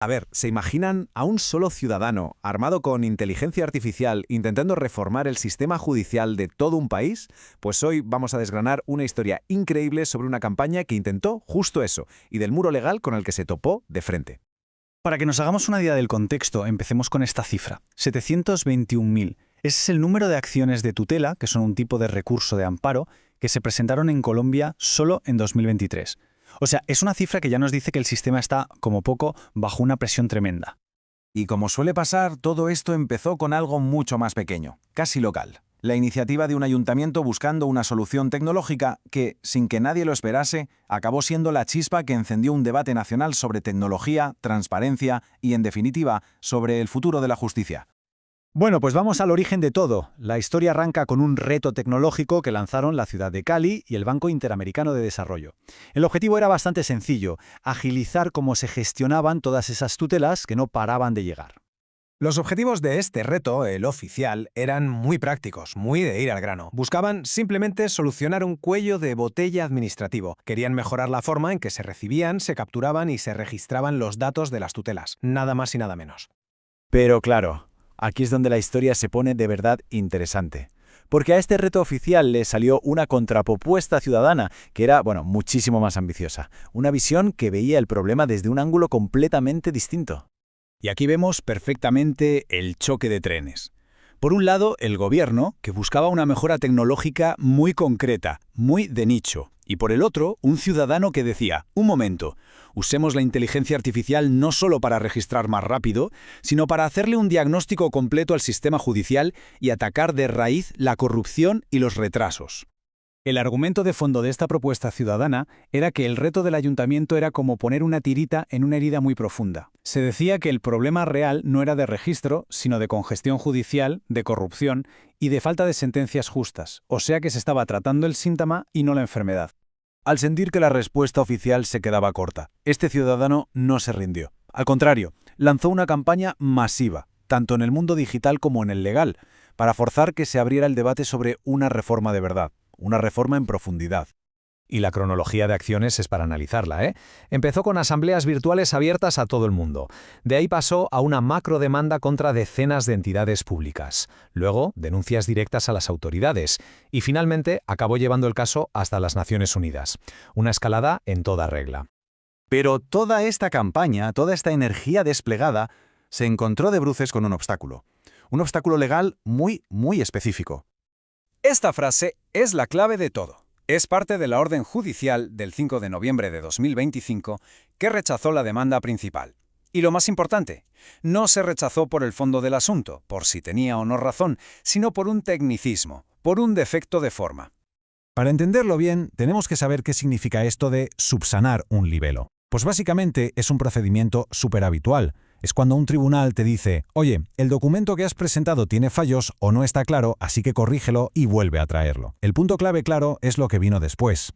A ver, ¿se imaginan a un solo ciudadano armado con inteligencia artificial intentando reformar el sistema judicial de todo un país? Pues hoy vamos a desgranar una historia increíble sobre una campaña que intentó justo eso y del muro legal con el que se topó de frente. Para que nos hagamos una idea del contexto, empecemos con esta cifra, 721.000. Ese es el número de acciones de tutela, que son un tipo de recurso de amparo, que se presentaron en Colombia solo en 2023. O sea, es una cifra que ya nos dice que el sistema está, como poco, bajo una presión tremenda. Y como suele pasar, todo esto empezó con algo mucho más pequeño, casi local. La iniciativa de un ayuntamiento buscando una solución tecnológica que, sin que nadie lo esperase, acabó siendo la chispa que encendió un debate nacional sobre tecnología, transparencia y, en definitiva, sobre el futuro de la justicia. Bueno, pues vamos al origen de todo. La historia arranca con un reto tecnológico que lanzaron la ciudad de Cali y el Banco Interamericano de Desarrollo. El objetivo era bastante sencillo, agilizar cómo se gestionaban todas esas tutelas que no paraban de llegar. Los objetivos de este reto, el oficial, eran muy prácticos, muy de ir al grano. Buscaban simplemente solucionar un cuello de botella administrativo. Querían mejorar la forma en que se recibían, se capturaban y se registraban los datos de las tutelas. Nada más y nada menos. Pero claro, aquí es donde la historia se pone de verdad interesante. Porque a este reto oficial le salió una contrapropuesta ciudadana que era, muchísimo más ambiciosa. Una visión que veía el problema desde un ángulo completamente distinto. Y aquí vemos perfectamente el choque de trenes. Por un lado, el gobierno, que buscaba una mejora tecnológica muy concreta, muy de nicho. Y por el otro, un ciudadano que decía, un momento, usemos la inteligencia artificial no solo para registrar más rápido, sino para hacerle un diagnóstico completo al sistema judicial y atacar de raíz la corrupción y los retrasos. El argumento de fondo de esta propuesta ciudadana era que el reto del ayuntamiento era como poner una tirita en una herida muy profunda. Se decía que el problema real no era de registro, sino de congestión judicial, de corrupción y de falta de sentencias justas, o sea que se estaba tratando el síntoma y no la enfermedad. Al sentir que la respuesta oficial se quedaba corta, este ciudadano no se rindió. Al contrario, lanzó una campaña masiva, tanto en el mundo digital como en el legal, para forzar que se abriera el debate sobre una reforma de verdad. Una reforma en profundidad. Y la cronología de acciones es para analizarla, ¿eh? Empezó con asambleas virtuales abiertas a todo el mundo. De ahí pasó a una macrodemanda contra decenas de entidades públicas. Luego, denuncias directas a las autoridades. Y finalmente, acabó llevando el caso hasta las Naciones Unidas. Una escalada en toda regla. Pero toda esta campaña, toda esta energía desplegada, se encontró de bruces con un obstáculo. Un obstáculo legal muy, muy específico. Esta frase es la clave de todo. Es parte de la orden judicial del 5 de noviembre de 2025 que rechazó la demanda principal. Y lo más importante, no se rechazó por el fondo del asunto, por si tenía o no razón, sino por un tecnicismo, por un defecto de forma. Para entenderlo bien, tenemos que saber qué significa esto de subsanar un libelo. Pues básicamente es un procedimiento súper habitual. Es cuando un tribunal te dice, oye, el documento que has presentado tiene fallos o no está claro, así que corrígelo y vuelve a traerlo. El punto clave, claro, es lo que vino después.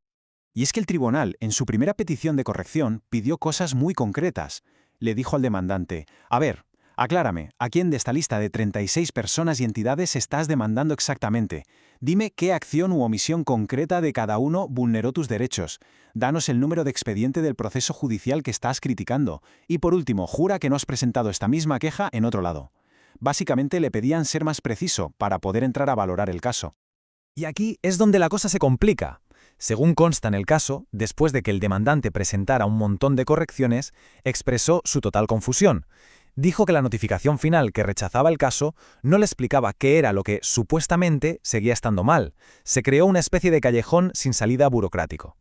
Y es que el tribunal, en su primera petición de corrección, pidió cosas muy concretas. Le dijo al demandante, a ver, aclárame, ¿a quién de esta lista de 36 personas y entidades estás demandando exactamente? Dime qué acción u omisión concreta de cada uno vulneró tus derechos. Danos el número de expediente del proceso judicial que estás criticando. Y por último, jura que no has presentado esta misma queja en otro lado. Básicamente le pedían ser más preciso para poder entrar a valorar el caso. Y aquí es donde la cosa se complica. Según consta en el caso, después de que el demandante presentara un montón de correcciones, expresó su total confusión. Dijo que la notificación final que rechazaba el caso no le explicaba qué era lo que, supuestamente, seguía estando mal. Se creó una especie de callejón sin salida burocrático.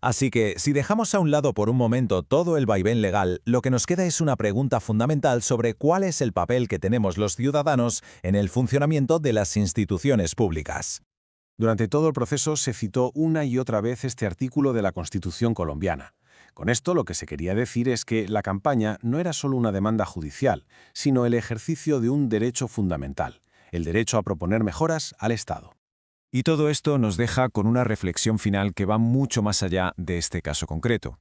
Así que, si dejamos a un lado por un momento todo el vaivén legal, lo que nos queda es una pregunta fundamental sobre cuál es el papel que tenemos los ciudadanos en el funcionamiento de las instituciones públicas. Durante todo el proceso se citó una y otra vez este artículo de la Constitución colombiana. Con esto lo que se quería decir es que la campaña no era solo una demanda judicial, sino el ejercicio de un derecho fundamental, el derecho a proponer mejoras al Estado. Y todo esto nos deja con una reflexión final que va mucho más allá de este caso concreto.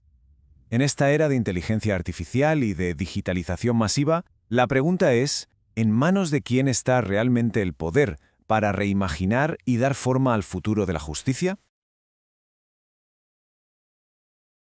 En esta era de inteligencia artificial y de digitalización masiva, la pregunta es, ¿en manos de quién está realmente el poder para reimaginar y dar forma al futuro de la justicia?